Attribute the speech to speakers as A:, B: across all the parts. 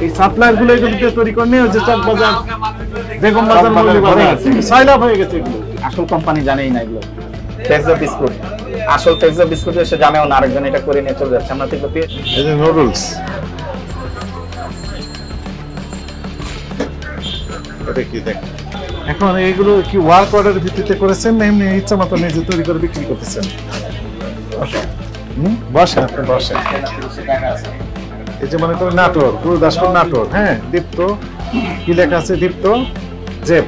A: এই সাপ্লায়ার গুলো এগুলো তৈরি করে নিয়ে যে চকবাজার বেগম বাজার সাইলাভ হয়ে গেছে এগুলো।
B: আসল কোম্পানি জানেই না এগুলো। ফেজা বিস্কুট, আসল ফেজা বিস্কুট এসে জানেও না, আরেকজন এটা করে নিয়ে চলে যাচ্ছে। আমরা তো এগুলো
A: এই যে নুডলস, এটা কি দেখ এখন এগুলো কি ওয়ার্ক অর্ডারের ভিত্তিতে করেছেন না এমনি ইচ্ছা মতো নিজে তৈরি করে বিক্রি করতেছেন? বসেন, আপনি বসেন। এই যে মনে করেন নাটোর, গুরুদাসপুর নাটোর, হ্যাঁ, দীপ্ত কি লেখা আছে? দীপ্ত জেব,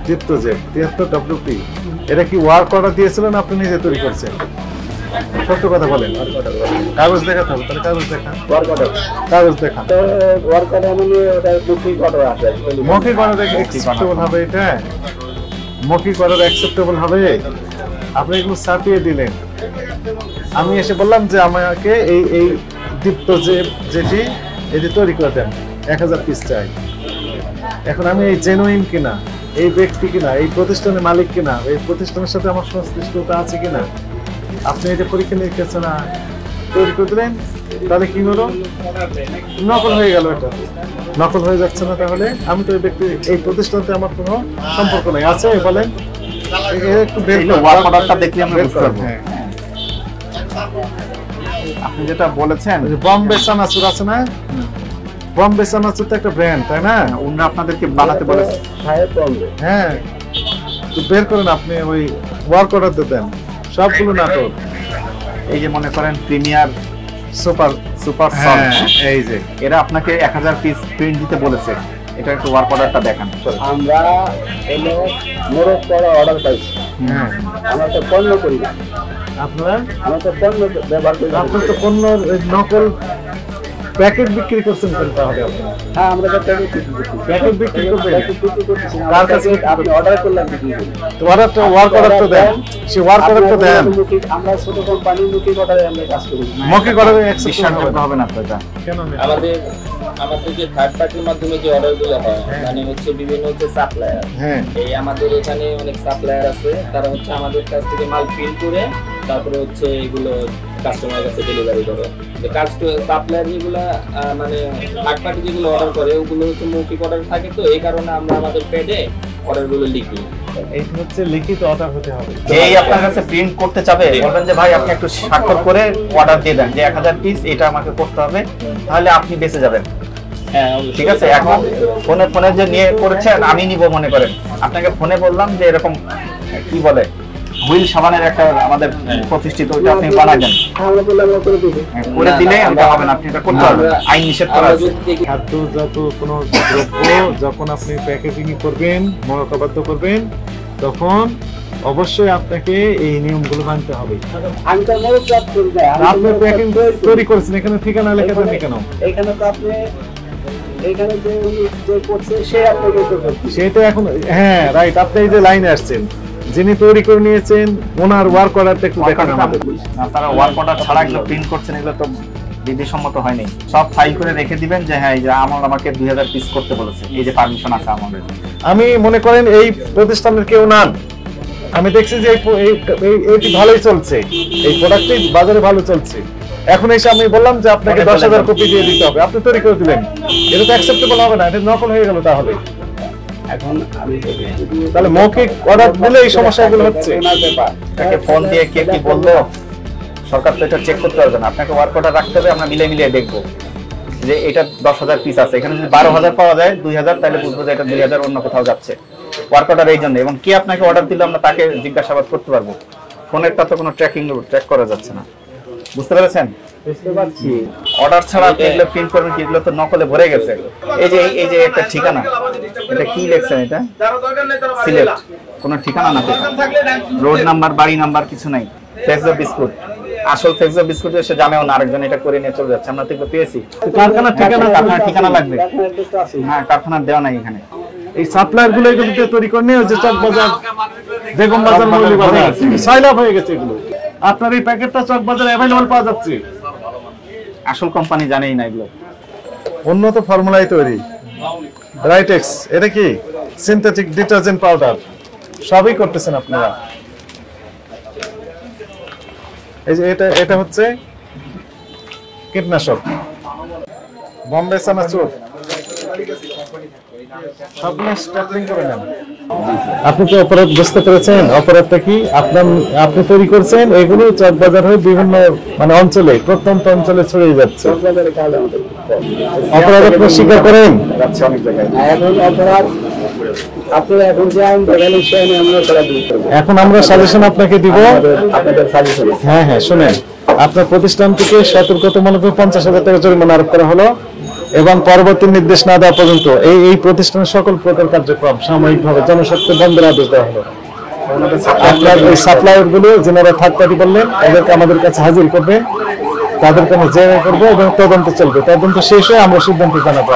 A: দীপ্ত জেব, দীপ্ত ডব্লিউপি। এটা কি ওয়ার্ক অর্ডার দিয়েছিলেন আপনি নিজে তৈরি করছেন? সত্য কথা বলেন। কাগজ দেখাতে হবে, তাহলে কাগজ দেখান। কাগজ দেখান। মৌখিক অর্ডার অ্যাকসেপ্টেবল হবে? এটা মৌখিক অর্ডার অ্যাকসেপ্টেবল হবে? আপনি এগুলো ছাপিয়ে দিলেন। আমি এসে বললাম যে আমাকে এই দীপ্ত যেটি এটি তৈরি করে দেন, 1000 পিস চাই। এখন আমি এই জেনুইন কিনা, এই ব্যক্তি কিনা, এই প্রতিষ্ঠানের মালিক কিনা, এই প্রতিষ্ঠানের সাথে আমার সংশ্লিষ্টতা আছে কিনা, আপনি এটা পরীক্ষা নিরীক্ষা না তৈরি করে দিলেন, তাহলে কি হলো? নকল হয়ে গেল। এটা নকল হয়ে যাচ্ছে না? তাহলে আমি তো এই ব্যক্তি, এই প্রতিষ্ঠানতে আমার কোনো সম্পর্ক নেই। আছে বলেন, একটু
B: ওয়ার্ক অর্ডারটা দেখলে আমরা বুঝতে পারবো। আপনি যেটা বলেছেন
A: বম্বে চানাচুর আছে না? বম্বে চানাচুর তো একটা ব্র্যান্ড, তাই না?
B: ওনারা আপনাদেরকে বানাতে বলেছে।
A: হ্যাঁ, তো বের করেন আপনি, ওই ওয়ার্ক অর্ডার দেন সবগুলো নাটক।
B: এই যে মনে করেন প্রিমিয়ার সুপার
A: এই যে
B: এরা আপনাকে 1000 পিস প্রিন্ট দিতে বলেছে। এটা একটু ওয়ার্ক অর্ডারটা দেখান।
C: আমরা এলো মোরগ করা অর্ডার পাইছি।
A: হ্যাঁ,
C: আমরা তো পণ্য করি না।
A: আপনারা
C: আমরা তো পণ্য ব্যবহার করি।
A: আপনি তো পণ্য নকল প্যাকেট বিক্রি করছেন তাহলে আপনি?
C: হ্যাঁ, আমরা তো প্যাকেট বিক্রি করবেন।
A: কার কাছে
C: আপনি অর্ডার করলেন বিক্রি করি।
A: তো অর্ডারটা ওয়ার্ক অর্ডারটা দেন, সে ওয়ার্ক অর্ডারটা দেন।
C: আমরা ছোট কোম্পানি মুখিক অর্ডারে আমরা কাজ করি।
A: মুখিক অর্ডারে
B: বিশ্বাসযোগ্য হবে না আপনারা।
A: কেন?
C: আমাদের যে থার্ড পার্টির মাধ্যমে যে অর্ডারগুলো হয়, মানে হচ্ছে বিভিন্ন হচ্ছে সাপ্লায়ার।
A: হ্যাঁ,
C: এই আমাদের এখানে অনেক সাপ্লায়ার আছে, তারা হচ্ছে আমাদের কাছ থেকে মাল প্রিন্ট করে তারপরে হচ্ছে এগুলো কাস্টমারের কাছে ডেলিভারি করে। যে সাপ্লায়ার যেগুলো মানে থার্ড পার্টি যেগুলো অর্ডার করে ওগুলো হচ্ছে মৌখিক অর্ডার থাকে, তো এই কারণে আমরা আমাদের পেজে অর্ডারগুলো লিখি।
A: এই হচ্ছে লিখিত অর্ডার হতে হবে।
B: এই আপনার কাছে প্রিন্ট করতে চাবে, বলবেন যে ভাই আপনি একটু স্বাক্ষর করে অর্ডার দিয়ে দেন যে 1000 পিস এটা আমাকে করতে হবে, তাহলে আপনি বেঁচে যাবেন।
C: হ্যাঁ,
B: ঠিক আছে। এখন ফোনে যে নিয়ে করেছেন আমি নিব মনে করেন, আপনাকে ফোনে বললাম যে এরকম কি বলে হুইল সাবানের একটা আমাদের প্রতিষ্ঠিত, ওইটা আপনি বানাবেন, করে দিলে এটা হবে না, আপনি এটা করতে পারবেন, আইন নিষেধ করা আছে।
A: খাদ্যজাত কোনো দ্রব্য যখন আপনি প্যাকেজিং করবেন, মরকবদ্ধ করবেন, তখন অবশ্যই আপনাকে এই নিয়মগুলো মানতে হবে। আপনি প্যাকিং তৈরি করেছেন, এখানে ঠিকানা লেখা দেন কেন?
C: এখানে তো আপনি এখানে যে করছে সে আপনাকে
A: সেটা এখন, হ্যাঁ রাইট, আপনি এই যে লাইনে আসছেন, যিনি তৈরি করে নিয়েছেন ওনার ওয়ার্ক অর্ডারটা একটু দেখান আমাদের।
B: আপনারা ওয়ার্ক অর্ডার ছাড়া এগুলো প্রিন্ট করছেন, এগুলো তো বিধিসম্মত হয়নি। সব ফাইল করে রেখে দিবেন যে হ্যাঁ এই যে আমাকে 2000 পিস করতে বলেছে, এই যে পারমিশন আছে আমাদের।
A: আমি মনে করেন এই প্রতিষ্ঠানের কেউ নান, আমি দেখছি যে এইটি ভালোই চলছে, এই প্রোডাক্টটি বাজারে ভালো চলছে। এখন এসে আমি বললাম যে আপনাকে 10,000 কপি দিয়ে দিতে হবে, আপনি তৈরি করে দিলেন, এটা তো অ্যাকসেপ্টেবল হবে না, এটা নকল হয়ে গেল।
C: এখন আমি
A: তাহলে মৌখিক অর্ডার দিলে এই সমস্যাগুলো হচ্ছে।
B: তাকে ফোন দিয়ে কে কি বললো সরকার তো এটা চেক করতে পারবে না, আপনাকে ওয়ার্ক অর্ডার রাখতে হবে, আমরা মিলিয়ে দেখবো যে এটা 10,000 পিস আছে, এখানে যদি 12,000 পাওয়া যায় 2,000, তাহলে বুঝবো যে এটা 2,000 অন্য কোথাও যাচ্ছে। ওয়ার্ক অর্ডার এই জন্য, এবং কে আপনাকে অর্ডার দিল আমরা তাকে জিজ্ঞাসাবাদ করতে পারবো। ফোনেরটা তো কোনো ট্র্যাক করা যাচ্ছে না, বুঝতে পেরেছেন?
C: বুঝতে পারছি।
B: অর্ডার ছাড়া আপনি এগুলো প্রিন্ট করবেন কি? এগুলো তো নকলে ভরে গেছে। এই যে একটা ঠিকানা, এটা কি লিখছেন? এটা সিলেট, কোনো ঠিকানা না, রোড নাম্বার, বাড়ি নাম্বার কিছু নাই। ফেজা বিস্কুট, আসল ফেজা বিস্কুট এসে জানেও না, আরেকজন এটা করে নিয়ে চলে যাচ্ছে। আমরা তো এগুলো পেয়েছি। কারখানার ঠিকানা লাগবে। হ্যাঁ, কারখানার দেওয়া নাই এখানে।
A: এই সাপ্লায়ার গুলো এগুলো তৈরি করে নিয়ে যে চকবাজার, বেগম বাজার, সাইলাভ হয়ে গেছে এগুলো। আপনার এই প্যাকেটটা চকবাজারে অ্যাভেলেবল পাওয়া যাচ্ছে।
B: আসল কোম্পানি জানেই না এগুলো।
A: উন্নত ফর্মুলায় তৈরি রাইটেক্স, এটা কি সিনথেটিক ডিটারজেন্ট পাউডার, সবই করতেছেন আপনারা। এই যে এটা হচ্ছে কীটনাশক, বম্বে চানাচুর সবগুলো স্ট্যাপলিং করে নেন। আপনি কি অপরাধ বুঝতে পেরেছেন? অপরাধটা কি আপনি তৈরি করছেন, এগুলো চকবাজার হয়ে বিভিন্ন মানে অঞ্চলে, প্রত্যন্ত অঞ্চলে ছড়িয়ে যাচ্ছে। অপরাধ আপনি স্বীকার করেন?
B: অনেক জায়গায়
A: এখন আমরা সাজেশন আপনাকে দিব।
B: আপনাদের সাজেশন
A: হ্যাঁ হ্যাঁ, শুনেন, আপনার প্রতিষ্ঠান থেকে সতর্কতামূলক 50,000 টাকা জরিমানা আরোপ করা হলো এবং পরবর্তী নির্দেশ না দেওয়া পর্যন্ত এই প্রতিষ্ঠানের সকল প্রকার কার্যক্রম সাময়িকভাবে জনস্বার্থে বন্ধের আদেশ দেওয়া হলো। আপনার ওই সাপ্লায়ার গুলো যেনারা থার্ড পার্টি বললেন, এদেরকে আমাদের কাছে হাজির করবে, তাদেরকে আমরা জেরা করবো এবং তদন্ত চলবে। তদন্ত শেষ হয়ে আমরা সিদ্ধান্ত জানাবো।